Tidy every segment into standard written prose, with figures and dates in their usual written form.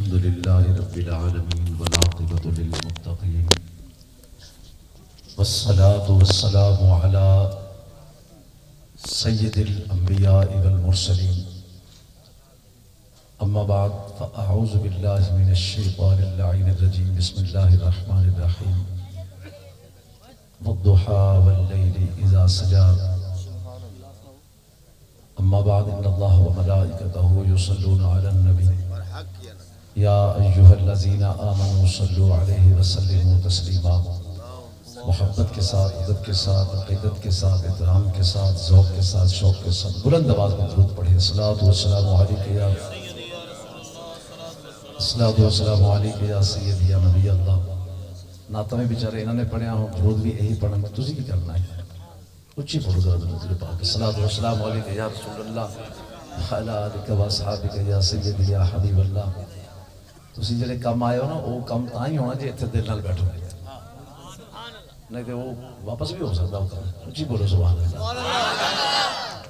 الحمد لله رب العالمين والعاقبة للمتقين والصلاة والسلام على سيد الأنبياء والمرسلين أما بعد فأعوذ بالله من الشيطان اللعين الرجيم بسم الله الرحمن الرحيم والضحى والليل إذا سجى أما بعد إن الله وملائكته يصلون على النبي يا أيها الذين آمنوا صلوا عليه وسلموا تسليما محبت کے ساتھ ادب کے ساتھ عقیدت کے ساتھ احترام کے ساتھ ذوق کے ساتھ شوق کے ساتھ بلند آواز میں درود پڑھیں الصلاۃ والسلام علیک یا الصلاۃ والسلام علیک یا سیدی یا نبی اللہ نعتیں بیچارے انہوں نے پڑھیا ہوں درود بھی یہی پڑھنا ہے تجھے کی کرنا ہے اچھی پڑھو ذرا نظر پاک الصلاۃ والسلام علیک یا رسول اللہ وعلی آلک و اصحابک یا سیدی یا حبیب اللہ تسی جڑے کم آئے ہو نا وہ کم تاں ہی ہونا جی اتنے دل نال بیٹھو نہیں تو وہ واپس بھی ہو سکتا ہو اچھی بولو سبحان اللہ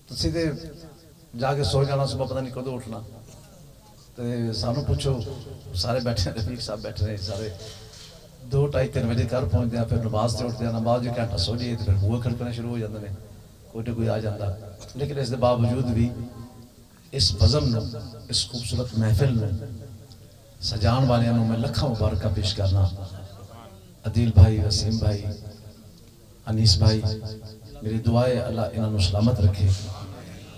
تسی دے جا کے سو جانا صبح پتہ نہیں کدو اٹھنا تو سانو پوچھو سارے بیٹھے ہیں رفیق صاحب بیٹھے ہیں سارے 2-2:30 بجے گھر پہنچتے ہیں پھر نماز سے اٹھتے ہیں نماز جو گھنٹہ سو جائے تو پھر بوئے کھڑکنے شروع ہو جاتے ہیں کوئی نہ کوئی آ جاتا لیکن اس کے باوجود بھی اس بزم میں اس خوبصورت محفل میں سجان والے میں لکھاں مبارکہ پیش کرنا عدیل بھائی وسیم بھائی انیس بھائی میری دعائے اللہ انہوں سلامت رکھے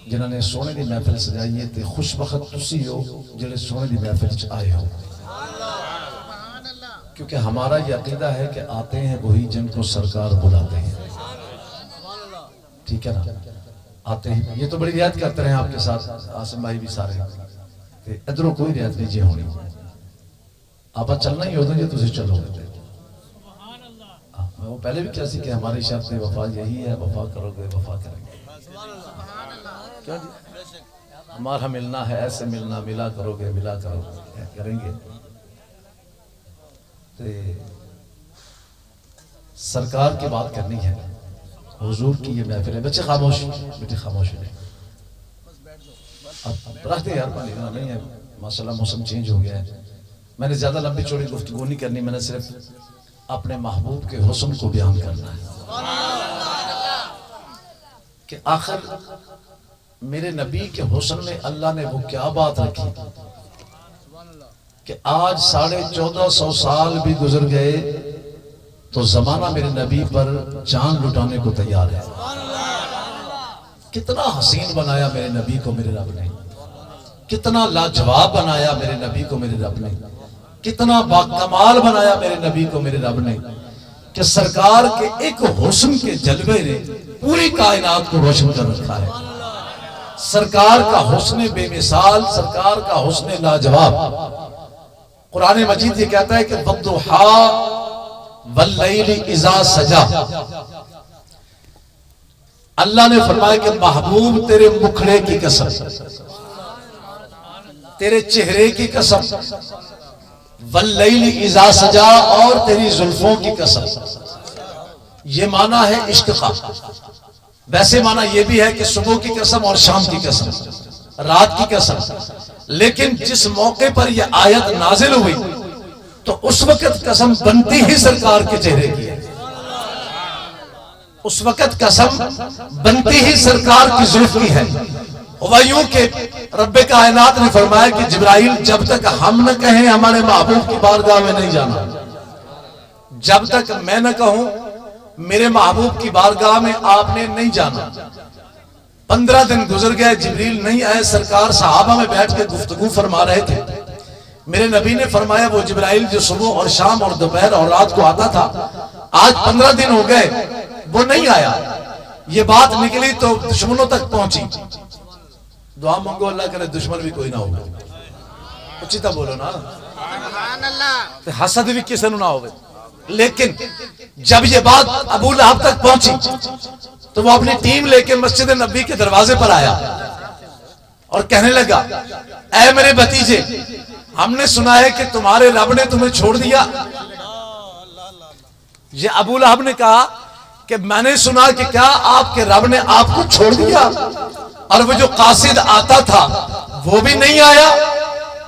جنہوں نے سونے دی محفل سجائی ہے تے خوش بخت تسی ہو جنہیں سونے دی محفل آئے ہو کیونکہ ہمارا یہ عقیدہ ہے کہ آتے ہیں وہی جن کو سرکار بلاتے ہیں ٹھیک ہے نا آتے ہیں یہ تو بڑی رعایت کرتے رہے ہیں آپ کے ساتھ آسم بھائی بھی سارے ادھروں کوئی رعایت نہیں جی ہونی آپ چلنا ہی ہوتا جو تسی چلو گے وہ پہلے بھی کیا سی کہ ہماری شرط وفا یہی ہے وفا کرو گے وفا کریں گے کیا جی ہمارا ملنا ہے ایسے ملنا ملا کرو گے ملا کرو گے کریں گے سرکار کی بات کرنی ہے حضور کی یہ محفل ہے بچے خاموش بیٹے خاموش ہیں اب رکھتے یار پانی نہیں ہے ماشاءاللہ موسم چینج ہو گیا ہے میں نے زیادہ لمبی چوڑی گفتگو نہیں کرنی میں نے صرف اپنے محبوب کے حسن کو بیان کرنا ہے کہ آخر میرے نبی کے حسن میں اللہ نے وہ کیا بات رکھی کہ آج 1450 سال بھی گزر گئے تو زمانہ میرے نبی پر جان لٹانے کو تیار ہے کتنا حسین بنایا میرے نبی کو میرے رب نے کتنا لاجواب بنایا میرے نبی کو میرے رب نے کتنا باکمال بنایا میرے نبی کو میرے رب نے کہ سرکار کے ایک حسن کے جلوے نے پوری کائنات کو روشن کر رکھا ہے سرکار کا حسن بے مثال سرکار کا حسن لاجواب قرآن مجید یہ کہتا ہے کہ وَالضُّحَىٰ وَاللَّيْلِ إِذَا سَجَا اللہ نے فرمایا کہ محبوب تیرے مکھڑے کی قسم تیرے چہرے کی قسم وَاللَّيْلِ إِذَا سَجَا اور تیری زلفوں کی قسم یہ معنی ہے عشق کا ویسے معنی یہ بھی ہے کہ صبح کی قسم اور شام کی قسم رات کی قسم لیکن جس موقع پر یہ آیت نازل ہوئی تو اس وقت قسم بنتی ہی سرکار کے چہرے کی ہے اس وقت قسم بنتی ہی سرکار کی زلف کی ہے وہ یوں کہ رب کائنات نے فرمایا کہ جبرائیل جب تک ہم نہ کہیں ہمارے محبوب کی بارگاہ میں نہیں جانا جب تک میں نہ کہوں میرے محبوب کی بارگاہ میں آپ نے نہیں جانا 15 دن گزر گئے جبریل نہیں آئے سرکار صحابہ میں بیٹھ کے گفتگو فرما رہے تھے میرے نبی نے فرمایا وہ جبرائیل جو صبح اور شام اور دوپہر اور رات کو آتا تھا آج 15 دن ہو گئے وہ نہیں آیا یہ بات نکلی تو دشمنوں تک پہنچی دعا مانگو اللہ کرے دشمن بھی کوئی نہ ہوگا اچھی طرح بولو نا حسد بھی کسی نہ ہوگا لیکن جب یہ بات ابو لہب تک پہنچی تو وہ اپنی ٹیم لے کے مسجد نبی کے دروازے پر آیا اور کہنے لگا اے میرے بھتیجے ہم نے سنا ہے کہ تمہارے رب نے تمہیں چھوڑ دیا یہ ابو لہب نے کہا کہ میں نے سنا کہ کیا آپ کے رب نے آپ کو چھوڑ دیا اور وہ جو قاصد آتا تھا وہ بھی نہیں آیا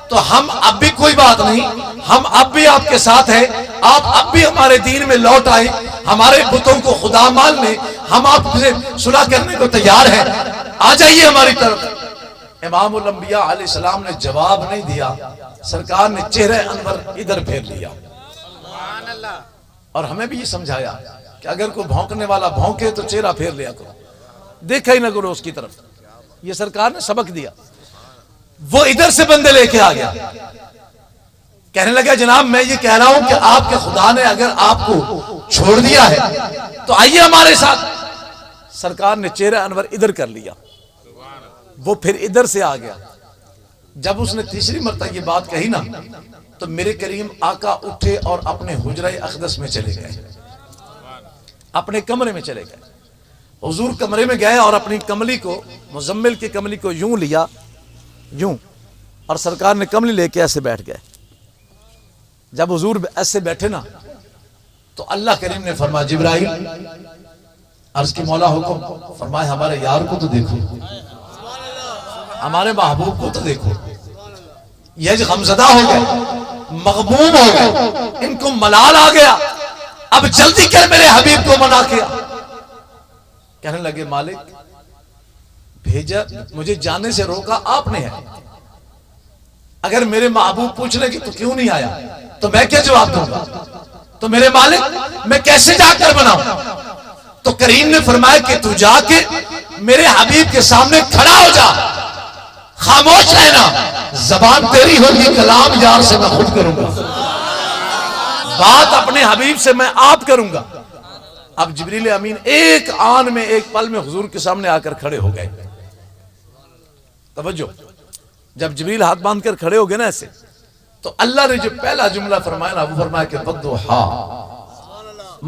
تو ہم اب بھی کوئی بات نہیں، ہم اب بھی آپ کے ساتھ ہیں، آپ اب بھی ہمارے دین میں لوٹ آئے، ہمارے بتوں کو خدا مان لیں، ہم آپ سے صلح کرنے کو تیار ہیں، آ جائیے ہماری طرف۔ امام الانبیاء علیہ السلام نے جواب نہیں دیا، سرکار نے چہرہ انور ادھر پھیر لیا، اور ہمیں بھی یہ سمجھایا کہ اگر کوئی بھونکنے والا بھونکے تو چہرہ پھیر لیا کرو، دیکھا ہی نہ کرو اس کی طرف۔ یہ سرکار نے سبق دیا۔ وہ ادھر سے بندے لے کے آ گیا، کہنے لگا جناب میں یہ کہہ رہا ہوں کہ آپ کے خدا نے اگر آپ کو چھوڑ دیا ہے تو آئیے ہمارے ساتھ۔ سرکار نے چہرہ انور ادھر کر لیا، وہ پھر ادھر سے آ گیا۔ جب اس نے تیسری مرتبہ یہ بات کہی نا تو میرے کریم آقا اٹھے اور اپنے حجرہ اقدس میں چلے گئے، اپنے کمرے میں چلے گئے۔ حضور کمرے میں گئے اور اپنی کملی کو، مزمل کی کملی کو یوں لیا، یوں، اور سرکار نے کملی لے کے ایسے بیٹھ گئے۔ جب حضور ایسے بیٹھے نا تو اللہ کریم نے فرمایا جبرائیل، عرض کی مولا حکم فرمائے ہمارے یار کو تو دیکھو، ہمارے محبوب کو تو دیکھو، یہ غمزدہ ہو گئے، مغموم ہو گئے، ان کو ملال آ گیا، اب جلدی کر میرے حبیب کو منا کیا۔ کہنے لگے مالک بھیجا، مجھے جانے سے روکا آپ نے ہے، اگر میرے محبوب پوچھ لے کہ تو کیوں نہیں آیا تو میں کیا جواب دوں گا؟ تو میرے مالک میں کیسے جا کر بناؤں؟ تو کریم نے فرمایا کہ تو جا کے میرے حبیب کے سامنے کھڑا ہو جا، خاموش رہنا، زبان تیری ہوگی، کلام یار سے میں خود کروں گا، بات اپنے حبیب سے میں آپ کروں گا۔ اب جبریل امین ایک آن میں، ایک پل میں حضور کے سامنے آ کر کھڑے ہو گئے۔ توجہ، جب جبریل ہاتھ باندھ کر کھڑے ہو گئے نا ایسے، تو اللہ نے جو پہلا جملہ فرمایا نا وہ فرمایا کہ وَالضُّحَىٰ،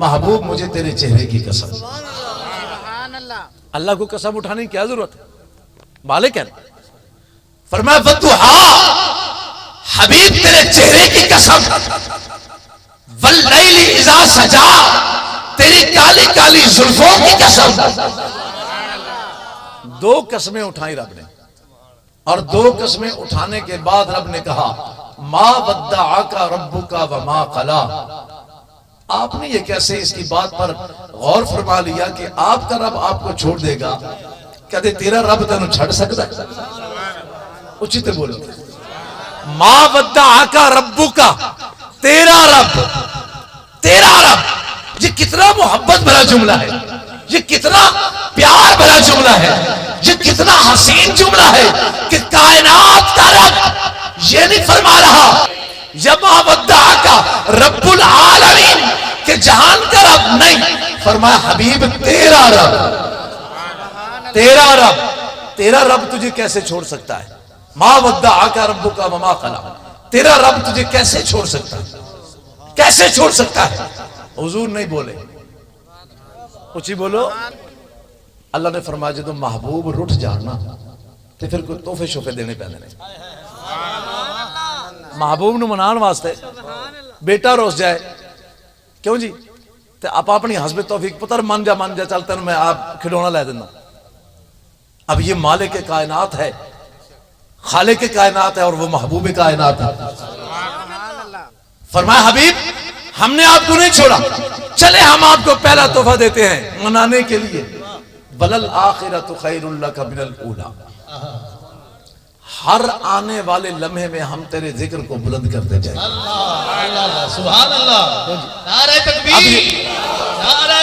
محبوب مجھے تیرے چہرے کی قسم۔ اللہ کو قسم اٹھانے کی کیا ضرورت ہے؟ مالک ہے نا، فرمایا وَالضُّحَىٰ، حبیب تیرے چہرے کی قسم، وَاللَّيْلِ إِذَا سَجَىٰ، تیری کالی کالی زلفوں کی قسم۔ دو قسمیں اٹھائیں رب نے، اور دو قسمیں اٹھانے کے بعد رب نے کہا ما ودعک ربک وما قلی۔ آپ نے یہ کیسے اس کی بات پر غور فرما لیا کہ آپ کا رب آپ کو چھوڑ دے گا؟ کہتے تیرا رب تینوں چھڑ سکتا ہے؟ اچھتے بولو، ما ودعک ربک، تیرا رب، تیرا رب۔ یہ کتنا محبت بھرا جملہ ہے، یہ کتنا پیار بھرا جملہ ہے، یہ کتنا حسین جملہ ہے کہ کائنات کا رب یہ نہیں فرما رہا یما ودعک رب العالمین کہ جہان کا رب، نہیں، فرمایا حبیب تیرا رب، تیرا رب، تیرا رب تجھے کیسے چھوڑ سکتا ہے؟ ما ودعک ربک وما قلی، تیرا رب تجھے کیسے چھوڑ سکتا ہے؟ کیسے چھوڑ سکتا ہے؟ حضور نہیں بولے، اچھی بولو۔ اللہ نے فرمایا جدو محبوب رٹھ جانا تو پھر کوئی تحفے شوفے دینے پہنے نہیں۔ محبوب نو منان واسطے بیٹا روس جائے، کیوں جی؟ تو آپ اپنی حسب توفیق پتر من جا چلتا ہے، میں آپ کھلونا لے دینا۔ اب یہ مالک کائنات ہے، خالق کائنات ہے، اور وہ محبوب کائنات ہے۔ فرمایا حبیب ہم نے آپ کو نہیں چھوڑا، چلے ہم آپ کو پہلا تحفہ دیتے ہیں منانے کے لیے، وَلَلْآخِرَةُ خَيْرٌ لَكَ مِنَ الْأُولَىٰ، ہر آنے والے لمحے میں ہم تیرے ذکر کو بلند کرتے جائیں۔ اللہ سبحان اللہ، نعرہ تکبیر، نعرہ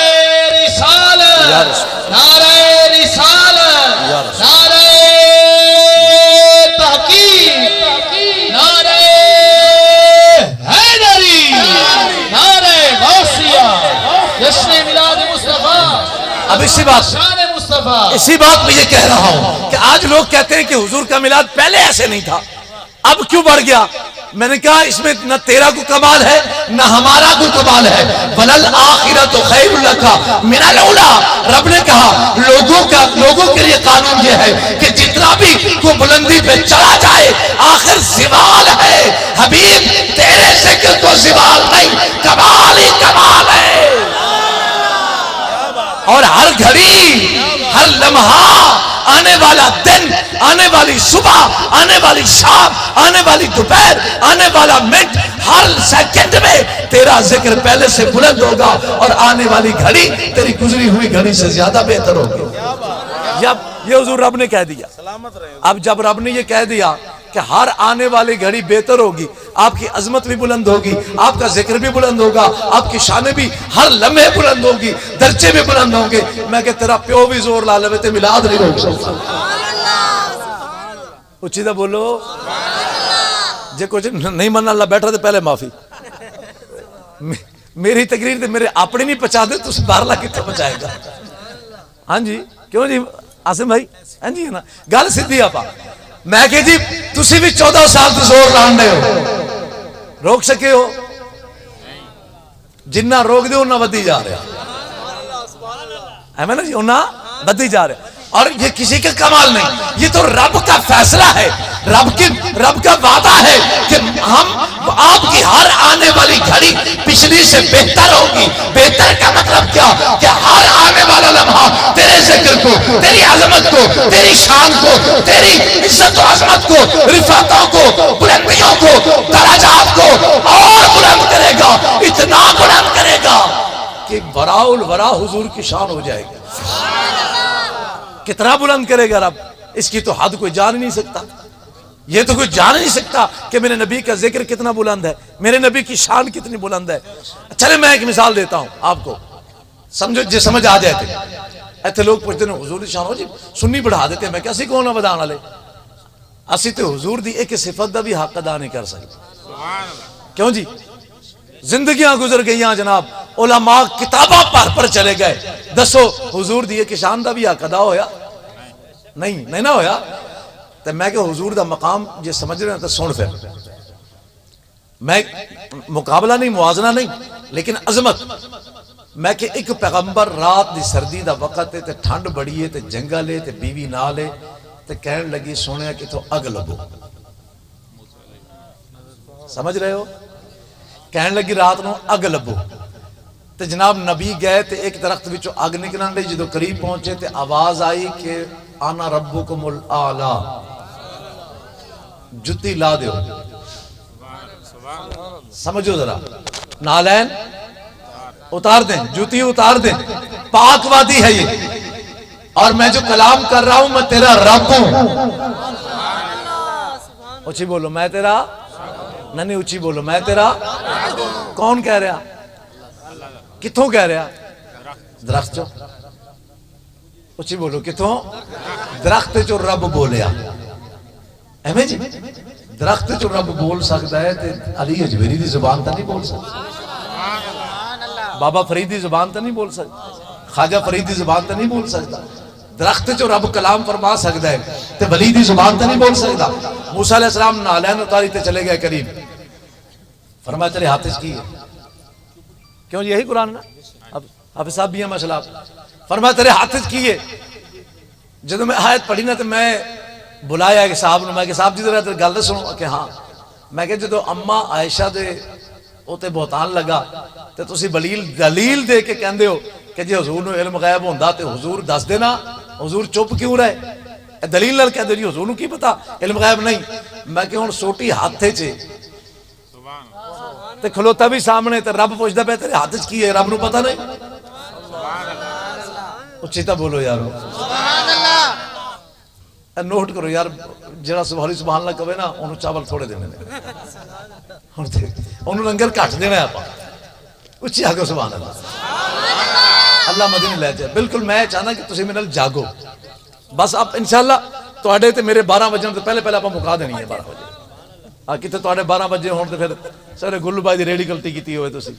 رسالت، نعرہ رسالت، نعرہ تحقیق، نعرہ حیدری، نعرہ غوثیہ، جشن میلاد مصطفیٰ۔ اب اسی بات میں یہ کہہ رہا ہوں کہ آج لوگ کہتے ہیں کہ حضور کا میلاد پہلے ایسے نہیں تھا، اب کیوں بڑھ گیا؟ میں نے کہا اس میں نہ تیرا کو کمال ہے نہ ہمارا کو کمال ہے۔ وَلَلْآخِرَةُ خَيْرٌ لَكَ مِنَ الْأُولَىٰ، رب نے کہا لوگوں کے لیے قانون یہ ہے کہ جتنا بھی کو بلندی پہ چلا جائے آخر زوال ہے، حبیب تیرے ذکر کو زوال نہیں، کمال ہی کمال ہے۔ اور ہر گھڑی، ہر لمحہ، آنے والا دن آنے والی صبح، آنے والی شام، آنے والی دوپہر، آنے والا منٹ، ہر سیکنڈ میں تیرا ذکر پہلے سے بلند ہوگا اور آنے والی گھڑی تیری گزری ہوئی گھڑی سے زیادہ بہتر ہوگی. یہ حضور رب نے کہہ دیا. اب جب رب نے یہ کہہ دیا کہ ہر آنے والی گھڑی بہتر ہوگی، آپ کی عظمت بھی بلند ہوگی، آپ کا ذکر بھی بلند ہوگا، آپ کی شانیں بھی ہر لمحے بلند ہوگی، درجے بھی بلند ہوں گے. میں کہ تیرا پیو بھی زور لا لے تے میلاد نہیں روک سکتا. اچھی دا بولو. جے کچھ نہیں مننا اللہ بیٹھا تو پہلے معافی. میری تقریر تے میرے اپنے نہیں پہنچا دے تو باہر لا کتنے پہنچائے گا. ہاں جی کیوں جی آسم بھائی؟ ہاں جی نا گل سیدھی آپ. میں کہ جی تسی بھی 14 سال تو زور لان دے ہو، روک سکے ہو؟ جنہ روک دے انہاں ودی جا رہا ہے نا جی، انہاں ودی جا رہا. اور یہ کسی کا کمال نہیں، یہ تو رب کا فیصلہ ہے، رب کا وعدہ ہے کہ ہم آپ کی ہر آنے والی گھڑی پچھلی سے بہتر ہوگی. بہتر کا مطلب کیا؟ کہ ہر آنے والا لمحہ تیرے ذکر کو، تیری عظمت کو، تیری شان کو، تیری عزت و عظمت کو، رفعتوں کو، بلندیوں کو، درجات کو اور بلند کرے گا. اتنا بلند کرے گا کہ وراء الورا حضور کی شان ہو جائے گی. کتنا بلند کرے گا رب، اس کی تو حد کوئی جان نہیں سکتا. یہ تو کوئی جان نہیں سکتا کہ میرے نبی کا ذکر کتنا بلند ہے، میرے نبی کی شان کتنی بلند ہے. چلے میں ایک مثال دیتا ہوں آپ کو، سمجھو جی سمجھ آ جائے تھے. ایتھے لوگ پوچھتے ہیں حضور دی شان ہو جی سنی بڑھا دیتے ہیں. میں کہ اسی کون بدان والے، اسی تو حضور دی ایک صفت دا بھی حق ادا نہیں کر سکتے. کیوں جی؟ زندگیاں گزر گئیاں جناب، علماء کتاباں پڑھ چلے گئے. دسو حضور دی ایک شان دا بھی حق ادا ہویا؟ نہیں نہ ہویا. تو میں کہ حضور دا مقام یہ سمجھ رہے ہیں تو سن پھر. میں مقابلہ نہیں، موازنہ نہیں، لیکن عظمت. میں کہ ایک پیغمبر رات دی سردی دا وقت ہے تے ٹھنڈ بڑی ہے تے جنگل ہے تے بیوی نال ہے تے کہن لگی سونے کہ تو اگ لبو. سمجھ رہے ہو؟ کہن لگی رات نو اگ لبو. تے جناب نبی گئے تے ایک درخت وچوں اگ نکلن لئی. جدوں قریب پہنچے تے آواز آئی کہ انا ربکم الاعلی، جتی لا دیو. سمجھو ذرا، نالین اتار دیں، جوتی اتار دیں. پاک وادی ہے یہ، اور میں جو کلام کر رہا ہوں میں تیرا رب ہوں. اچھی بولو میں تیرا، نہیں اچھی بولو میں تیرا. کون کہہ رہا؟ کتوں کہہ رہا؟ درخت چو. اچھی بولو کتوں؟ درخت چو رب بولیا. ایویں جی درخت چو رب بول سکتا ہے تے علی اجمیری دی زبان تا نہیں بول سکتا، بابا فرید دی زبان تا نہیں بول سکتا، خواجہ فرید دی زبان تا نہیں بول سکتا. درخت چو رب کلام فرما سکتا ہے تے ولی دی زبان تا نہیں بول سکتا. موسیٰ علیہ السلام نالین اتاری تے چلے گئے قریب. فرمایا تیرے ہاتھ کی ہے؟ کیوں یہی قرآن نا، اب حافظ صاحب بھی ہیں ماشاء اللہ. فرمایا تیرے ہاتھ کی ہے؟ جب میں آیت پڑھی نا تو میں بلایا ایک صاحب نے. میں کہ صاحب جی ذرا گل دے سنو. کہ ہاں. میں کہ جدو اما عائشہ دے اوتے بہتان لگا تے تسی دلیل دے کے کہندے ہو کہ جی حضور نو علم غیب ہوندا تے حضور دس دینا، حضور چپ کیوں رہے؟ دلیل نال کہندے جی حضور نو کی پتا علم غیب نہیں. میں کہ ہن سوٹی ہاتھے چ تے کھلوتا بھی سامنے تے رب پوچھدا پیا تیرے ہاتھ وچ کی ہے؟ رب نو پتہ نہیں. اچھی تا بولو یارو سبحان اللہ. نوٹ کرو یار، جڑا سبحان اللہ کہے نا انہوں چاول تھوڑے دینے نے، انہوں لنگر کٹ دینا ہے. آپ اچھی آگو سبحان اللہ. اللہ مدینے لے جائے. بالکل میں چاہنا کہ تسی میرے نال جاگو. بس آپ انشاءاللہ تواڈے تے میرے 12 بجے تو پہلے آپ مکا دینی ہے 12 بجے. کتے تواڈے 12 بجے ہون تے پھر سارے گلو بائی دی ریڑی غلطی کیتی ہوئے تسی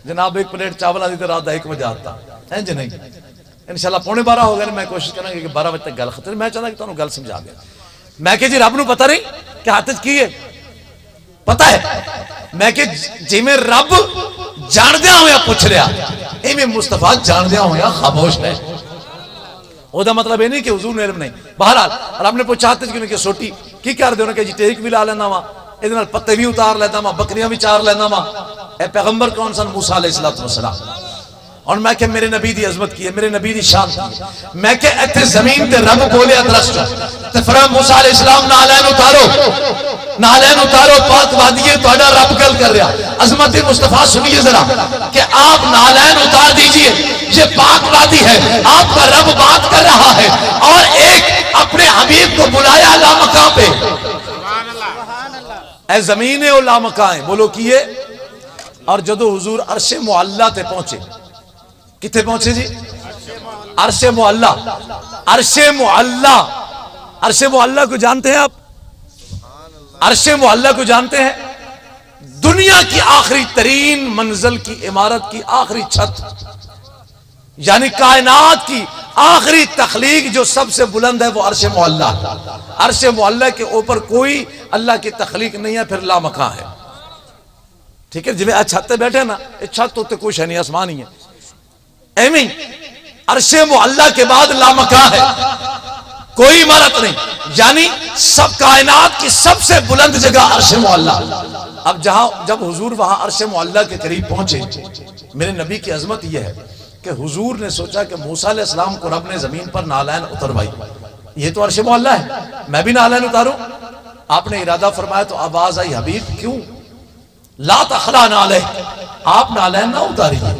جناب ایک پلیٹ چاول دی تے رات دا 1 بجے آتا ہے جی. نہیں انشاءاللہ 11:15 ہو گئے. میں کوشش کروں گا کہ 12 بجے تک گل ختم. میں چاہتا کہ تانوں گل سمجھا دیا. میں کہ جی رب نو پتہ نہیں کہ ہاتھ کی ہے؟ پتہ ہے. میں کہ جی میں رب جاندیا ہویا پوچھ رہا، ایویں مصطفیٰ جاندیا ہویا خاموش ہے. او دا مطلب یہ نہیں کہ حضور نے علم نہیں. بہرحال رب نے پوچھا ہاتھ کیوں کہ سوٹی کی کر دے؟ کہ جی ٹیک بھی لا لینا وا، یہ پتے بھی اتار لینا وا، بکریاں بھی چار لینا وا. اے پیغمبر کون سن؟ موسیٰ علیہ السلام. اور میں کہ میرے نبی دی عظمت کی ہے، میرے نبی دی شان کی ہے۔ میں کہ ایتھے زمین تے رب بولے ادرسٹ تے فرمایا موسیٰ علیہ السلام نالین اتارو، پاک وادی تہاڈا رب گل کر رہا۔ عظمت مصطفیٰ سنیے ذرا کہ آپ نالین اتار دیجئے، یہ پاک وادی ہے، آپ کا رب بات کر رہا ہے، اور ایک اپنے حبیب کو بلایا لامکاں پہ۔ اے زمین او لامکاں ہیں، بولو کیے۔ اور جدو حضور عرش معلی تے پہنچے، کتنے پہنچے جی؟ عرش معلی۔ عرش معلی، عرش معلی کو جانتے ہیں آپ؟ عرش معلی کو جانتے ہیں؟ دنیا کی آخری ترین منزل کی عمارت کی آخری چھت، یعنی کائنات کی آخری تخلیق جو سب سے بلند ہے وہ عرش معلی۔ عرش معلی کے اوپر کوئی اللہ کی تخلیق نہیں ہے، پھر لامکاں ہے۔ ٹھیک ہے، جب چھت تے بیٹھے نا، چھت ہوتے کوئی شے نہیں، آسمان ہی ہے۔ ایویں عرش معلی کے بعد لامکاں ہے، کوئی عمارت نہیں، یعنی سب کائنات کی سب سے بلند جگہ عرش معلی۔ اب جب حضور وہاں عرش معلی کے قریب پہنچے، میرے نبی کی عظمت یہ ہے کہ حضور نے سوچا کہ موسیٰ علیہ السلام کو رب نے زمین پر نالین اتروائی، یہ تو عرش معلی ہے، میں بھی نالین اتاروں۔ آپ نے ارادہ فرمایا تو آواز آئی، حبیب کیوں؟ لا تخلا نالہ، آپ نالین نہ اتاریے۔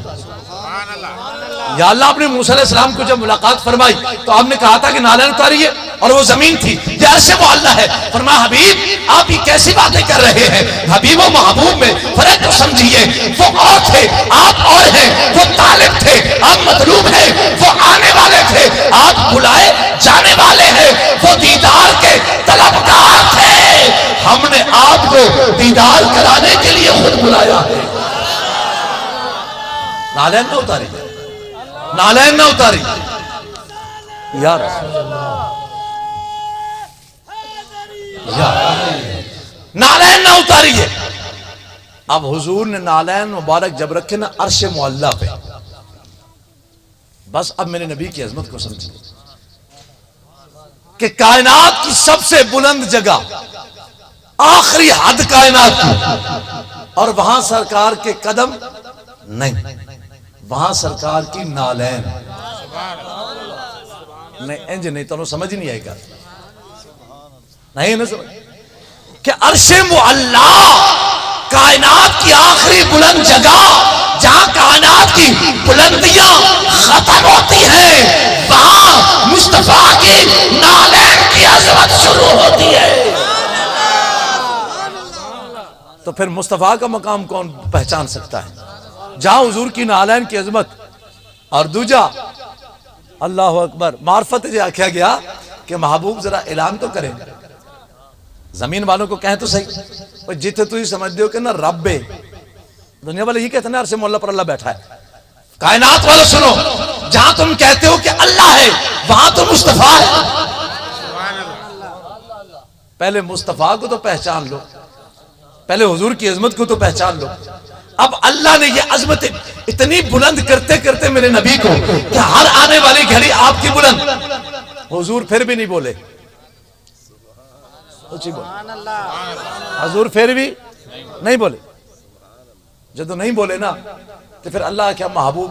یا اللہ، آپ نے موسیٰ علیہ السلام کو جب ملاقات فرمائی تو آپ نے کہا تھا کہ نالین اتاریے، اور وہ زمین تھی، یہ عرش معلی ہے۔ فرمایا حبیب آپ یہ کیسی باتیں کر رہے ہیں؟ حبیب و محبوب میں فرق تو سمجھیے، وہ اور تھے، آپ اور ہیں، وہ طالب تھے، آپ مطلوب ہیں، وہ آنے والے تھے، آپ بلائے جانے والے ہیں، وہ دیدار کے طلبگار تھے، ہم نے آپ کو دیدار کرانے کے لیے خود بلایا ہے۔ نالین نہ اتاری، نالین نہ اتاری یا رسول اللہ، نالین نہ اتاریے۔ اب حضور نے نالین مبارک جب رکھے نا عرش معلی پہ، بس اب میرے نبی کی عظمت کو سمجھیے کہ کائنات کی سب سے بلند جگہ، آخری حد کائنات کی، اور وہاں سرکار کے قدم نہیں، وہاں سرکار کی نالین نہیں۔ انج نہیں تو سمجھ نہیں آئے گا، نہیں نہ سمجھ کہ عرش معلی کائنات کی آخری بلند جگہ، جہاں کائنات کی بلندیاں ختم ہوتی ہیں، وہاں مصطفیٰ کی نالین کی عظمت شروع ہوتی ہے۔ تو پھر مصطفیٰ کا مقام کون پہچان سکتا ہے؟ جہاں حضور کی نالین کی عظمت، اور دوجا اللہ اکبر معرفت جو آکھا گیا کہ محبوب ذرا اعلان تو کریں، زمین والوں کو کہیں تو صحیح، جتنے تو ہی سمجھ دیو کہ نا رب ہے، دنیا والے یہ کہتے ہیں نا عرش معلی پر اللہ بیٹھا ہے، کائنات والوں سنو، جہاں تم کہتے ہو کہ اللہ ہے وہاں تو مصطفیٰ ہے۔ پہلے مصطفیٰ کو تو پہچان لو، پہلے حضور کی عظمت کو تو پہچان لو۔ اب اللہ نے یہ عظمت اتنی بلند کرتے کرتے میرے نبی کو کہ ہر آنے والی گھڑی آپ کی بلند، حضور پھر بھی نہیں بولے، حضور پھر بھی نہیں بولے۔ جدو نہیں بولے نا تو پھر اللہ کیا محبوب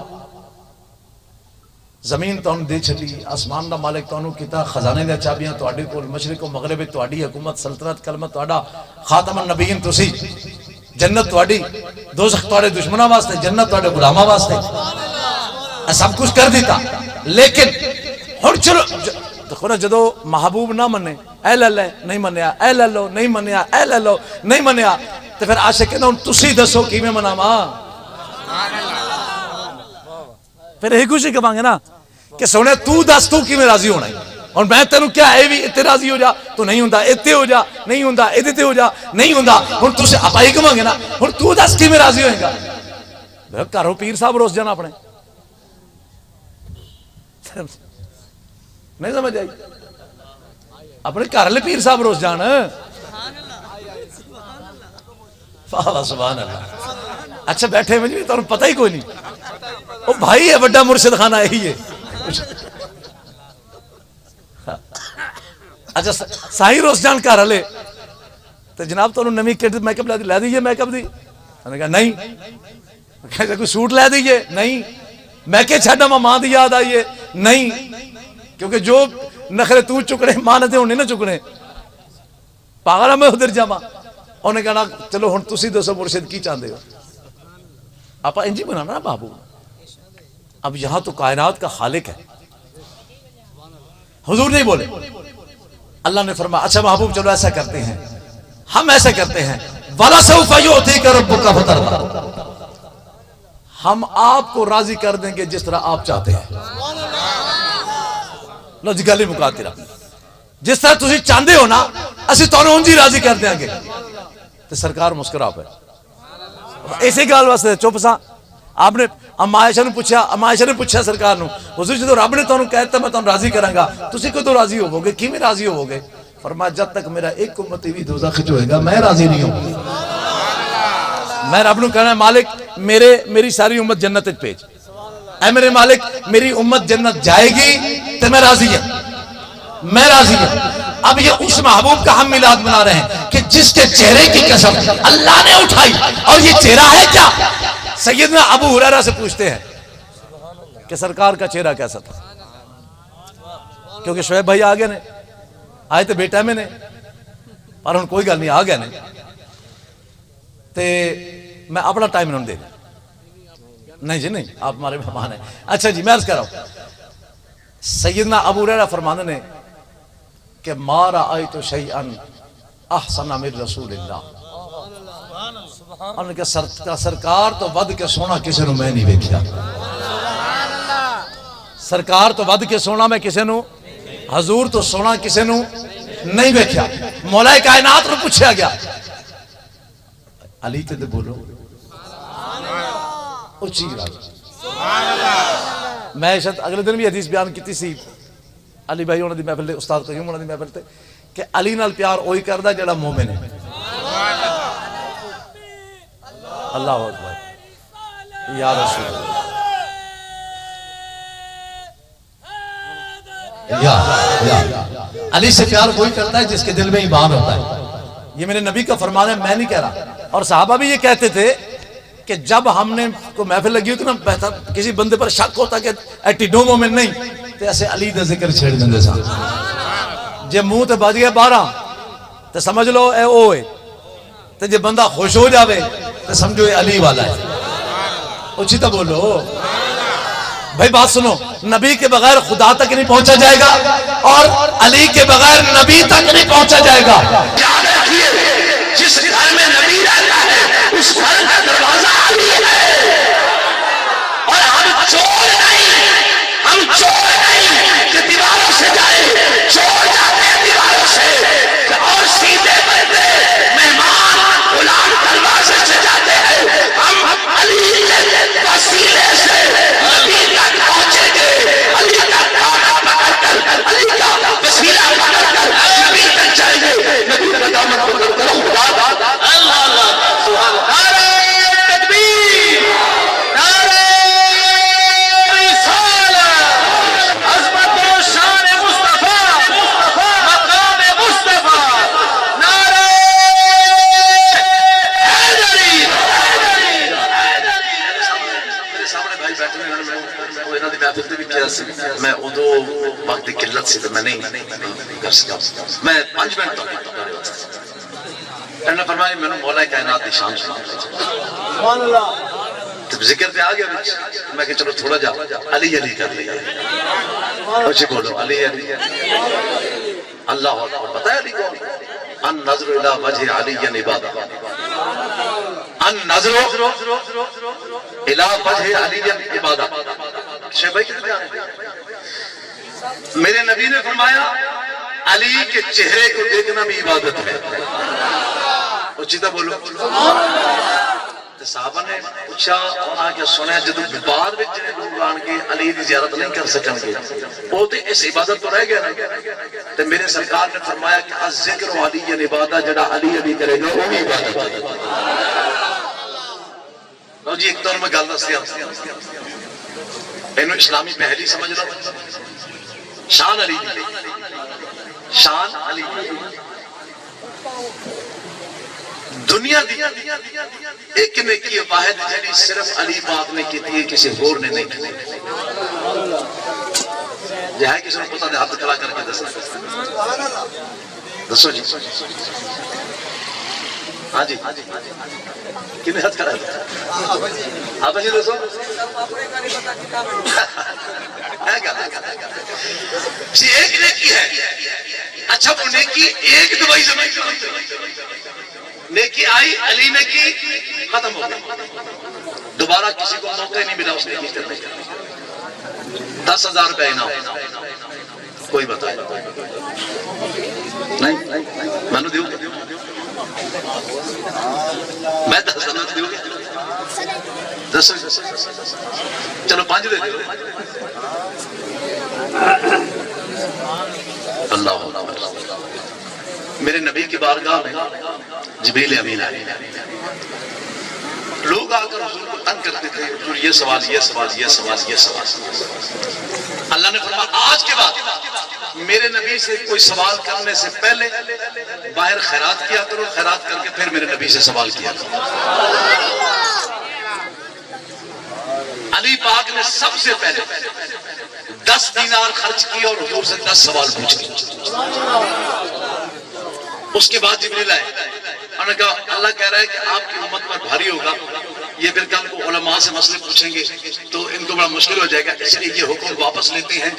زمین تو دے چھلی، آسمان دا مالک تو کیتا، خزانے دے چابیاں تواڈے کول، مشرق و مغرب تواڈی حکومت، سلطنت، کلمت تواڈا، خاتم النبیین تسی، جنت تواڈی، دوزخ تواڈے دشمناں واسطے، جنت تواڈے غلاماں واسطے، سب کچھ کر دیتا۔ لیکن ہن چلو دیکھو نا، جدو محبوب نہ منے، اے لے نہیں منیا، اے لے لو نہیں منیا، اے لے لو نہیں منیا، تو پھر عاشق کہندا ہن تسی دسو کیویں مناواں؟ پھر یہی کچھ کہاں گے نا کہ سونے تو دس تو کیویں راضی ہونا ہے، اور میں تینوں کیا اے بھی اتنے راضی ہو جا تو نہیں ہوندا، اتنے ہو جا نہیں ہوندا، ادھے ہو جا نہیں ہوندا، ہن تسی آپا ہی کہاں گے نا، ہن تو دس کیویں راضی ہوئے گا؟ گھروں پیر صاحب روس جانا اپنے، نہیں سمجھ آئی؟ اپنے گھر والے پیر صاحب روس جان، سبحان اللہ۔ اچھا بیٹھے مجھے تو پتہ ہی کوئی نہیں، وہ بھائی ہے بڑا مرشد خانہ یہی ہے۔ اچھا سائی روس جان گھر والے تو جناب تو نویں کٹ میک اپ لے دیجیے، میک اپ دی، میں نے کہا نہیں، کوئی سوٹ لے دیجیے، نہیں، میں کہ چھڑا ماں دی یاد آئیے نہیں، کیونکہ جو نخرے تو چکنے ماں نے ہونے نہ چکنے پاگل میں ادھر جاما. انہیں کہنا چلو ہن تسی دسو مرشد کی چاہتے ہو. آپ انجی بنانا نا بابو. اب یہاں تو کائنات کا خالق ہے. حضور نہیں بولے. اللہ نے فرمایا اچھا محبوب چلو ایسا کرتے ہیں، ہم ایسا کرتے ہیں وَلَسَوْفَ يُعْطِيكَ رَبُّكَ فَتَرْضَىٰ، ہم آپ کو راضی کر دیں گے جس طرح آپ چاہتے ہیں. لو جی گل ہی مکاتی رہا، جس طرح تسی چاہتے ہو نا اسی تانوں انجی راضی کر دیں گے. تو سرکار مسکرا پہ اسی گل واسطے چپ سا. آپ نے اما عائشہ نے پوچھا، اما عائشہ نے پوچھا سرکار نو حضور جدو رب نے تانوں کہتا میں تانوں راضی کراں گا تسی کدوں راضی ہوو گے، کیویں راضی ہوو گے؟ فرمایا جب تک میرا ایک امتی بھی دوزخ وچ ہوئے گا میں راضی نہیں ہوں. میں رب نو کہنا مالک میری ساری امت جنت وچ بھیج. اے میرے مالک میری امت جنت جائے گی تو میں راضی ہوں، میں راضی ہوں. اب یہ اس محبوب کا ہم میلاد منا رہے ہیں کہ جس کے چہرے کی قسم اللہ نے اٹھائی، اور یہ چہرہ ہے کیا؟ سیدنا ابو ہریرہ سے پوچھتے ہیں کہ سرکار کا چہرہ کیسا تھا، کیونکہ شعیب بھائی آگے نے آئے تو بیٹا میں نے پر ہن کوئی گل نہیں آ گئے نے تے میں اپنا ٹائم انہوں نے دے دیا. نہیں جی نہیں، آپ ہمارے مہمان ہیں. اچھا جی میں عرض کر رہا ہوں سیدنا ابو ہریرہ فرمانے نے کہ ما رأیت شیئا احسن من رسول اللہ. انہوں نے کہا سرکار تو ود کے سونا کسی نو میں نہیں ویکھیا. سرکار تو ود کے سونا میں کسی نو، حضور تو سونا کسی نو نہیں ویکھیا. مولا کائنات نو پوچھا گیا علی تے بولو اچھی میں شاید اگلے دن بھی حدیث بیان کیتی سی علی بھائی انہوں دی محفل تے، استاد قیوم انہوں دی محفل تے، کہ علی نال پیار وہی کردا جڑا مومن ہے. اللہ اکبر یا رسول اللہ یا علی سے پیار وہی کرتا ہے جس کے دل میں ایمان ہوتا ہے. یہ میرے نبی کا فرمان ہے، میں نہیں کہہ رہا. اور صحابہ بھی یہ کہتے تھے کہ جب ہم نے کو محفل لگی ہوتی نا کسی بندے پر شک ہوتا کہ ایٹیڈو مومن نہیں تو ایسے علی دا ذکر چھیڑ دیں سا. جے منہ تے بج گیا 12 تو سمجھ لو اے او ہے، تو جے بندہ خوش ہو جاوے تو سمجھو یہ علی والا ہے. اچھی تو بولو بھائی. بات سنو، نبی کے بغیر خدا تک نہیں پہنچا جائے گا اور علی کے بغیر نبی تک نہیں پہنچا جائے گا. یاد رکھیے جس گھر میں نبی رہتا ہے اس گھر کا دروازہ علی ہے. اور ہم چور نہیں کہ دیواروں سے جائیں، چور جاتے ہیں دیواروں سے اور سیدھے بندے مہمان غلام دروازے سے جاتے ہیں. ہم علی کے وسیلے سے نبی تک پہنچیں گے. علی کا دامن پکڑ کر، علی کا وسیلہ پکڑ کر نبی تک جائیں گے. نبی کا دامن پکڑ کر خدا اللہ اللہ سبحان اللہ. نعرہ تکبیر، نعرہ رسالت، عظمت و شان مصطفیٰ، مقام مصطفیٰ، نعرہ حیدری. میرے سامنے بھائی بیٹھے ہیں، وہ انہوں نے محفل تے بھی کیا سی. میں ادو وقت کی قلت سی تو میں نہیں کر سکا. میں 5 منٹ تو میرے واسطے انہوں نے فرمایا میں نے مولا کائنات کی شان سبحان اللہ. تو ذکر پہ آ گیا میں کہ چلو تھوڑا جا علی علی کر لیا. اچھے بولو علی علی اللہ اکبر. پتہ ہے علی کون؟ ان نظر الى وجہ علی عبادہ، ان نظر الى وجہ علی عبادہ. شیخ بھائی کتنے جانے میرے نبی نے فرمایا علی کے چہرے کو دیکھنا بھی عبادت ہے. اچھا بولو. صحابہ نے پوچھا انہاں کیا سنا ہے جدو بعد میں جنہیں لوگ آن کے علی کی زیارت نہیں کر سکیں گے وہ تو اس عبادت تو رہ گیا نا. تو میرے سرکار نے فرمایا کہ الذکر علی عبادت، جڑا علی علی کرے گا وہ بھی عبادت ہے. لو جی ایک طور میں گل دس دیا اینو اسلامی پہلی سمجھ لو. شان علی دی، شان علی دنیا دی ایک نیکی واحد جڑی صرف علی پاک نے کی ہے کسی اور نے نہیں کی یہ ہے کسی نے پتہ دے ہاتھ کھڑا کر کے دسو جی ہاں جی کنے ہاتھ کھڑا ہے آپ جی دسو جی ایک نیکی ہے اچھا وہ نیکی ایک دوائی زمین نیکی آئی علی نے کی ختم ہو گئی دوبارہ کسی کو موقع نہیں ملا اس نیکی کرنے کا 10,000 روپے انعام کوئی بتائے نہیں میں نے دیو میں 10,000 دیو 10 چلو 5 دے دیو اللہ میرے نبی کی بارگاہ میں جبریل امین آئے لوگ آ کر حضور کو تنگ کرتے تھے حضور یہ سوال یہ سوال یہ سوال یہ سوال اللہ نے فرمایا آج کے بعد میرے نبی سے کوئی سوال کرنے سے پہلے باہر خیرات کیا کرو خیرات کر کے پھر میرے نبی سے سوال کیا کرو علی پاک نے سب سے پہلے 10 دینار خرچ کیا اور حضور سے 10 سوال پوچھے اس کے بعد جبریل آئے انہوں نے کہا اللہ کہہ رہا ہے کہ آپ کی امت پر بھاری ہوگا یہ پھر کل کو علماء سے مسئلے پوچھیں گے تو ان کو بڑا مشکل ہو جائے گا اس لیے یہ حکم واپس لیتے ہیں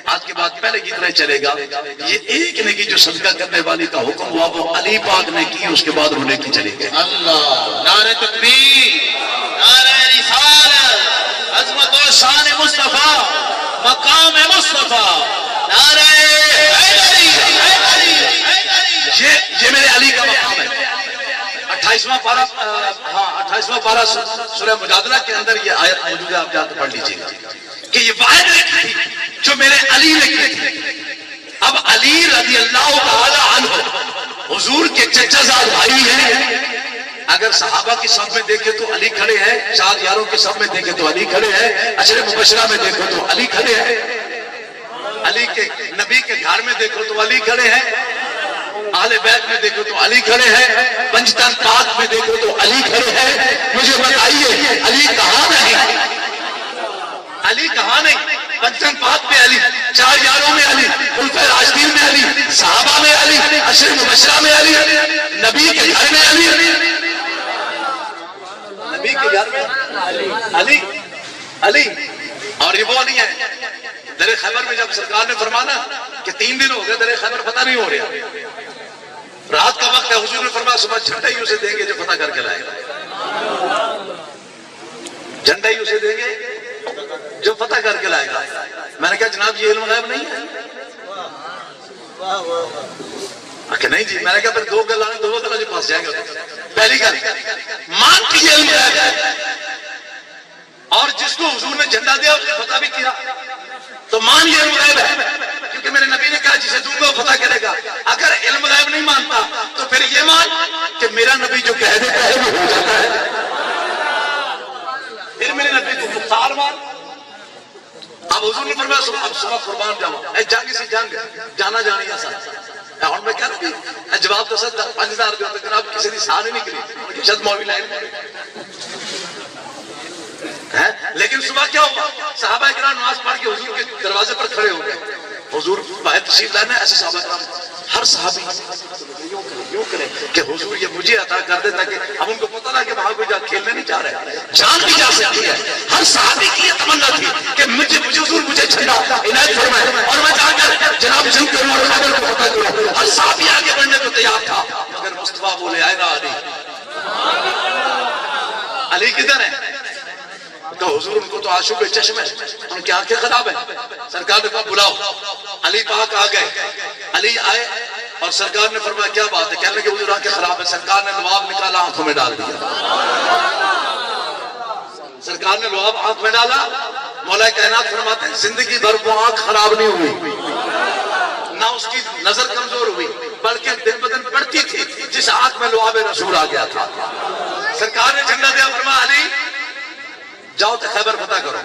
آج کے بعد پہلے کی طرح چلے گا یہ ایک نیکی جو صدقہ کرنے والی کا حکم ہوا وہ علی پاک نے کی اس کے بعد وہ نیکی چلے گی اللہ نعرہ تکبیر نعرہ رسالت عظمت و شان مصطفیٰ مقام مصطفیٰ نعرہ یہ میرے علی کا مقام ہے 28واں پارہ سورہ مجادلہ کے اندر یہ آیت موجود ہے آپ جا کے پڑھ لیجئے گا کہ یہ واحد نیکی تھی جو میرے علی نے کی تھی اب علی رضی اللہ تعالی عنہ حضور کے چچا زاد بھائی ہیں اگر صحابہ کی صف میں دیکھے تو علی کھڑے ہیں 4 یاروں کی صف میں دیکھے تو علی کھڑے ہیں عشر مبشرہ میں دیکھو تو علی کھڑے ہیں علی کے نبی کے گھر میں دیکھو تو علی کھڑے ہیں اہل بیت میں دیکھو تو علی کھڑے ہیں پنجتن پاک میں دیکھو تو علی کھڑے ہیں مجھے بتائیے علی کہاں نہیں علی کہاں نہیں پنجتن پاک میں علی 4 یاروں میں علی خلفائے راشدین میں علی صحابہ میں علی عشر مبشرہ میں علی نبی کے گھر میں علی نبی کے گھر میں علی علی اور یہ وہ نہیں ہے در خیبر میں جب سرکار نے فرمانا کہ 3 دن ہو گئے در خیبر فتح نہیں ہو رہا رات کا وقت ہے حضور نے فرمایا صبح جھنڈا ہی اسے دیں گے جو فتح کر کے لائے گا جھنڈا ہی اسے دیں گے جو فتح کر کے لائے گا میں نے کہا جناب یہ علم غیب نہیں ہے کہ نہیں جی میں نے کہا پھر 2 گل آنے 2 گل جو پاس جائیں گے پہلی گل مان کی یہ علم غیب ہے اور جس کو حضور نے جھنڈا دیا اس نے فتح بھی کیا تو مان یہ علم غیب ہے کیونکہ میرے نبی نے کہا جسے دوں گا وہ فتح کرے گا اگر علم غیب نہیں مانتا تو پھر یہ مان کہ میرا نبی جو کہہ دیتا ہے وہ ہو جاتا ہے پھر میرے نبی کو مختار مان اب حضور نے فرمایا اب صبح قربان جاؤ اے جنگ سے جنگ جانا جانی آسان اور میں کہہ رہا ہوں جواب تو سر 5,000 روپے ہوتے جناب کسی نے ساہ نہیں نکلی شد مولوی لائن لیکن صبح کیا ہوا صحابہ کرام نماز پڑھ کے حضور کے دروازے پر کھڑے ہو گئے حضور باہر تشریف لائے ایسے صحابہ کرام ہر صحابی یوں کرے کہ حضور یہ مجھے عطا کر دے تاکہ اب ان کو پتہ نہ کہ وہاں کوئی جا کھیلنے نہیں جا رہے جان بھی جا سکتی ہے ہر صحابی کی یہ تمنا تھی کہ مجھے حضور مجھے جھنڈا عنایت فرمائے اور میں جا کر جناب جنگ کروں اور خبر کو پتہ کروں ہر صحابی آگے بڑھنے کو تیار تھا مگر مصطفیٰ بولے آئے نا علی کدھر ہے تو حضور ان کو تو آشوب چشم ہے ان کی آنکھیں خراب ہیں سرکار نے کہا بلاؤ علی پاک آ گئے علی آئے اور سرکار نے فرمایا کیا بات ہے کہنے لگے حضور آنکھیں خراب ہے سرکار نے لعاب نکالا آنکھوں میں ڈال دیا سرکار نے لعاب آنکھ میں ڈالا مولا کائنات فرماتے ہیں زندگی بھر وہ آنکھ خراب نہیں ہوئی نہ اس کی نظر کمزور ہوئی بلکہ دن بدن بڑھتی تھی جس آنکھ میں لعاب رسول آ گیا تھا سرکار نے جھنڈا دیا فرمایا علی جاؤ تو خیبر فتح کرو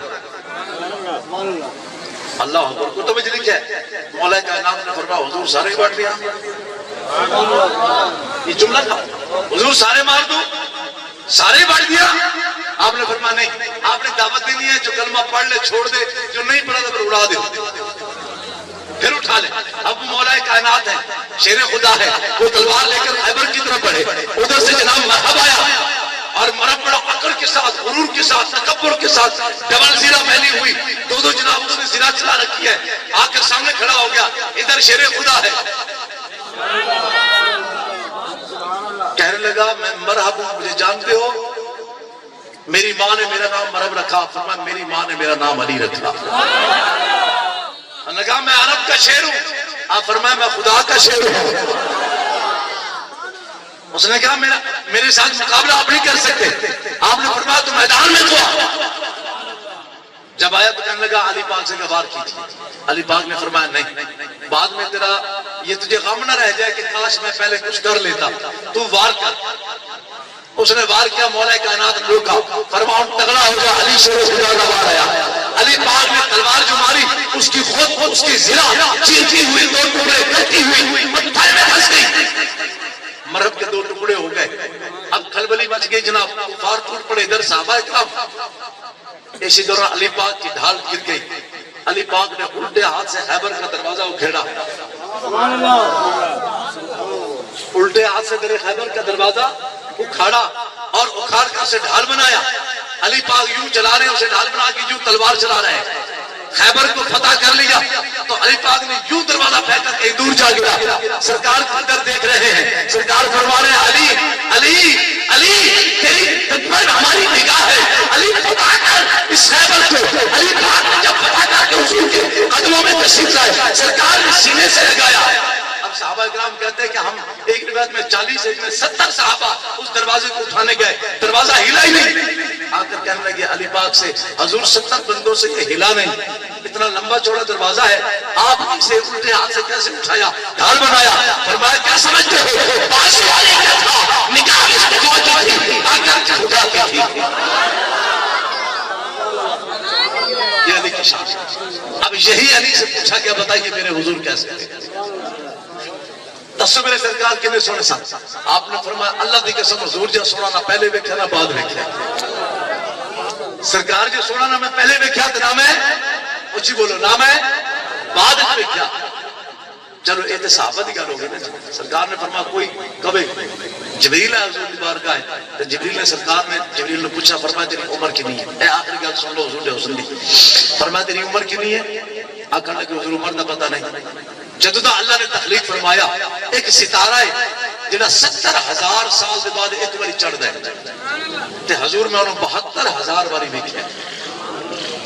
اللہ حضور کتب میں لکھا ہے مولا کائنات نے فرمایا حضور سارے ہی بانٹ لیا یہ جملہ تھا حضور سارے مار دو سارے بانٹ دیا. آپ نے فرمایا نہیں, آپ نے دعوت دینی ہے جو کلمہ پڑھ لے چھوڑ دے, جو نہیں پڑھا تو پھر اڑا دے پھر اٹھا لے. اب مولا کائنات ہے, شیر خدا ہے, وہ تلوار لے کر خیبر کی طرف بڑھے. ادھر سے جناب مرحب آیا اور مرحب بڑا عقل کے ساتھ, غرور کے ساتھ, تکبر کے ساتھ, ڈبل زیرہ پھیلی ہوئی, دو جناب اس نے زیرہ چلا رکھی ہے, آ کر سامنے کھڑا ہو گیا. ادھر شیر خدا ہے, کہنے لگا میں مرحب ہوں, مجھے جانتے ہو, میری ماں نے میرا نام مرحب رکھا. فرمایا میری ماں نے میرا نام علی رکھا. نے کہا میں عرب کا شیر ہوں. آپ فرمایا میں خدا کا شیر ہوں. اس نے کہا میرے ساتھ مقابلہ آپ نہیں کر سکتے. آپ نے فرمایا تو میدان میں تو آؤ. جب آیا تو کہنے لگا علی پاک سے وار کیجیے. علی پاک نے فرمایا نہیں, بعد میں تیرا یہ تجھے غم نہ رہ جائے کہ کاش میں پہلے کچھ کر لیتا, تو وار کر. اس نے وار کیا, مولا کائنات نے روکا. فرمایا تگڑا ہو گیا, علی شیر خدا کا وار آیا. علی پاک نے تلوار جو ماری, اس کی خود اس کی زرہ چیرتی ہوئی, دو ٹکڑے کرتی ہوئی متھے میں پھنس گئی. مرحب کے 2 ٹکڑے ہو گئے. اب کھلبلی مچ گئی جناب, کفار ٹوٹ پڑے. ادھر صحابہ کرام, اسی دوران علی پاک کی ڈھال گر گئی. علی پاک نے الٹے ہاتھ سے خیبر کا دروازہ اکھیڑا. الٹے ہاتھ سے میرے خیبر کا دروازہ اکھاڑا اور اکھاڑ کر اسے ڈھال بنایا. علی پاک یوں چلا رہے ہیں, اسے ڈھال بنا کے یوں تلوار چلا رہے ہیں. خیبر کو فتح کر لیا تو علی پاک نے یوں دروازہ پھینکا کہیں دور جا گیا. سرکار کو اندر دیکھ رہے ہیں. سرکار فرما رہے ہیں علی علی علی تیری خدمت ہماری نگاہ ہے, علی فتح کر اس خیبر کو. علی پاک نے جب فتح کر کے حضور کے قدموں میں تشریف لائے, سرکار نے سینے سے لگایا. اب صحابہ کرام کہتے ہیں کہ ہم ایک روایت میں 40 ایک میں 70 صحابہ اس دروازے کو اٹھانے گئے, دروازہ ہلا ہی نہیں. آ کر کہنے لگے علی پاک سے, حضور 70 بندوں سے یہ ہلا نہیں, اتنا لمبا چوڑا دروازہ ہے, آپ اسے الٹے ہاتھ سے کیسے اٹھایا, ڈھال بنایا. فرمایا کیا سمجھتے ہو, پاس والے کیا تھا, نگاہ اس پہ موجود تھی, آ کر خدا کی تھی. یہ علی کی شان. اب یہی علی سے پوچھا کیا بتائیے میرے حضور کیسے تھے. دسو میرے سرکار کنے سونے ساتھ. آپ نے فرمایا اللہ دی قسم حضور جا سونا نہ پہلے ویکھیا نہ بعد ویکھیا. سرکار جا سونا نہ میں پہلے ویکھیا تے نہ میں اچھی بولو نہ میں بعد ویکھیا. چلو یہ تے صحابہ دی گل ہو گئی نا. سرکار نے فرمایا کوئی کبھی جبریل ہے حضور دی بارگاہ ہے, تو جبریل نے سرکار نے جبریل نے پوچھا, فرمایا تیری عمر کتنی ہے. اے آخری گل سن لو حضور دے حسن دی. فرمایا تیری عمر کتنی ہے. آخر لگے حضور عمر دا پتہ نہیں. جدو اللہ نے تخلیق فرمایا, ایک ستارہ ہے جنہا 70,000 سال دے بعد ایک باری چڑھ دے, تے حضور میں انہوں 72,000 باری دیکھیا.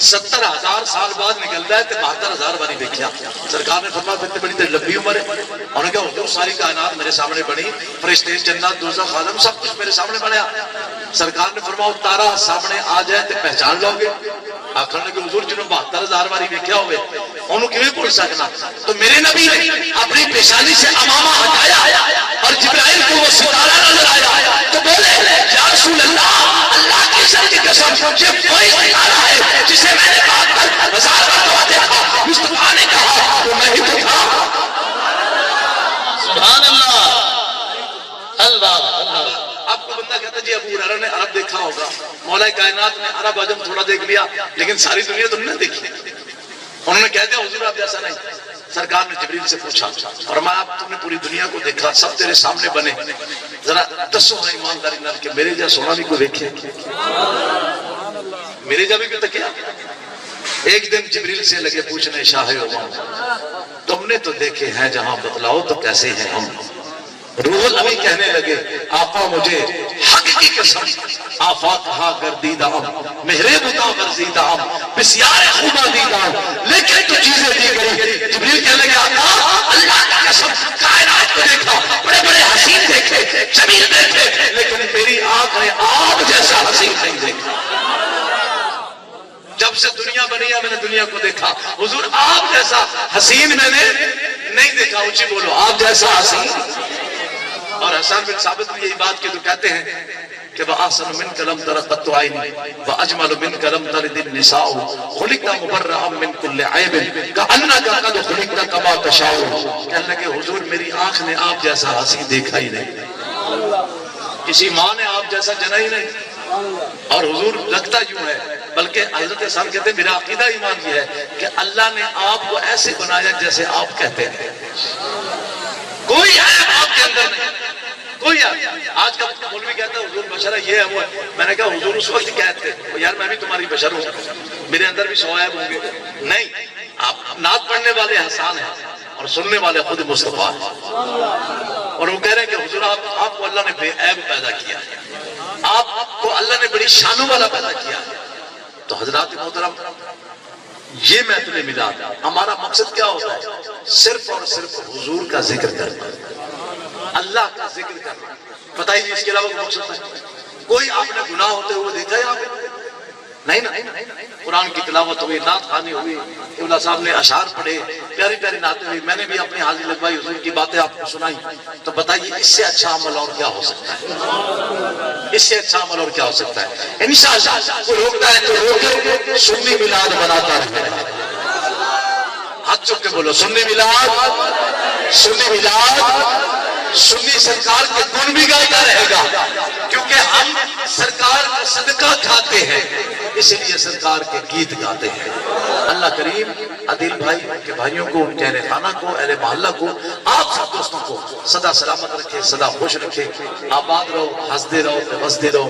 70,000 سال بعد نکلتا ہے تے 72,000 باری دیکھیا. سرکار نے فرمایا پھر تے بڑی تے لمبی عمر ہے. انہوں نے کہا حضور ساری کائنات میرے سامنے بنی, فرشتے جنات دوزخ عالم سب کچھ میرے سامنے بنیا. سرکار نے فرمایا تارا سامنے آ جائے تے پہچان لو گے. آخر لگے حضور جنہوں 72,000 باری دیکھیا ہوئے انہوں کیویں بھول سکنا. تو میرے نبی نے اپنی پیشانی سے امامہ ہٹایا اور جبرائیل کو وہ ستارہ نظر آیا تو بولے یا رسول اللہ, اللہ کی عزت کی قسم, یہ کوئی ستارہ ہے جسے میں نے بات کر 1000 مرتبہ دیکھا. مصطفیٰ نے کہا تو میں ہی تو تھا. سبحان اللہ, اللہ اللہ. آپ کو بندہ کہتا جی ابو ہریرہ نے عرب دیکھا ہوگا, مولا کائنات نے عرب عجم تھوڑا دیکھ لیا, لیکن ساری دنیا تم نے دیکھی. انہوں نے کہہ دیا حضور آپ جیسا نہیں. سرکار نے جبریل سے پوچھا, فرمایا اب تم نے پوری دنیا کو دیکھا, سب تیرے سامنے بنے, ذرا دسو ہے ایمانداری نال کہ میرے جا سونا بھی کوئی دیکھے, میرے جا بھی کوئی تکیا. ایک دن جبریل سے لگے پوچھنے شاہ امام, تم نے تو دیکھے ہیں جہاں, بتلاؤ تو کیسے ہیں ہم. روح الامین کہنے لگے آقا مجھے حق کی قسم آفاق ہا گردیدہ مہرے بتا ورزیدہ بسیار خوبہ دیدہ, لیکن تو چیزیں دی گئی. جبریل کہنے لگے آقا اللہ کی قسم کائنات کو دیکھا, بڑے بڑے حسین دیکھے, جمیل دیکھے, لیکن میری آنکھ نے آپ جیسا حسین نہیں دیکھا. جب سے دنیا بنی ہے میں نے دنیا کو دیکھا, حضور آپ جیسا حسین میں نے نہیں دیکھا. اونچی بولو آپ جیسا حسین. اور حسان بن ثابت نے یہی بات کی تو کہتے ہیں کہ وَأَحْسَنُ مِنْكَ لَمْ تَرَ قَطُّ عَيْنِي وَأَجْمَلُ مِنْكَ لَمْ تَلِدِ النِّسَاءُ خُلِقْتَ مُبَرَّأً مِنْ كُلِّ عَيْبٍ كَأَنَّكَ قَدْ خُلِقْتَ كَمَا تَشَاءُ. کہنے لگے حضور میری آنکھ نے آپ جیسا حسین دیکھا ہی نہیں، کسی ماں نے آپ جیسا جنا ہی نہیں. اور حضور لگتا یوں ہے، بلکہ حضرت صاحب کہتے ہیں میرا عقیدہ ایمان یہ ہے کہ اللہ نے آپ کو ایسے بنایا جیسے آپ کہتے ہیں، کوئی عیب آپ کے اندر نہیں، کوئی عیب. آج کا مولوی کہتا ہے حضور بشر ہے، یہ ہے وہ ہے. میں نے کہا حضور اس وقت کہتے ہیں یار میں بھی تمہاری بشر ہوں، میرے اندر بھی 100 عیب ہوں گے. نہیں، آپ نعت پڑھنے والے حسان ہیں اور سننے والے خود مصطفیٰ ہیں. اور وہ کہہ رہے ہیں کہ حضور آپ کو اللہ نے بے عیب پیدا کیا ہے، آپ کو اللہ نے بڑی شانوں والا پیدا کیا ہے. تو حضرات محترم، یہ محفل میلاد ہمارا مقصد کیا ہوتا ہے؟ صرف اور صرف حضور کا ذکر کرنا، اللہ کا ذکر کرنا. بتائیے اس کے علاوہ کوئی مقصد ہے؟ کوئی آپ نے گناہ ہوتے ہوئے دیکھا ہے آپ نے؟ نہیں نا. قرآن کی تلاوت ہوئی، نعت خوانی ہوئی، مولا صاحب نے اشعار پڑھے، پیاری پیاری نعتیں ہوئی، میں نے بھی اپنی حاضری لگوائی، حضور کی باتیں آپ کو سنائی. تو بتائیے اس سے اچھا عمل اور کیا ہو سکتا ہے؟ اس سے اچھا عمل اور کیا ہو سکتا ہے؟ انشاءاللہ کوئی روکتا ہے تو روکے، سنی میلاد مناتا رہے. ہاتھ چک کے بولو سنی میلاد، سنی میلاد. سنی سرکار کے گن بھی گاتا رہے گا، کیونکہ ہم سرکار کا صدقہ کھاتے ہیں، اس لیے سرکار کے گیت گاتے ہیں. اللہ کریم عادل بھائی کے بھائیوں کو، ان کے اہل خانہ کو، اہل محلہ کو، آپ سب دوستوں کو سدا سلامت رکھے، سدا خوش رکھے، آباد رہو، ہنستے رہو، بستے رہو.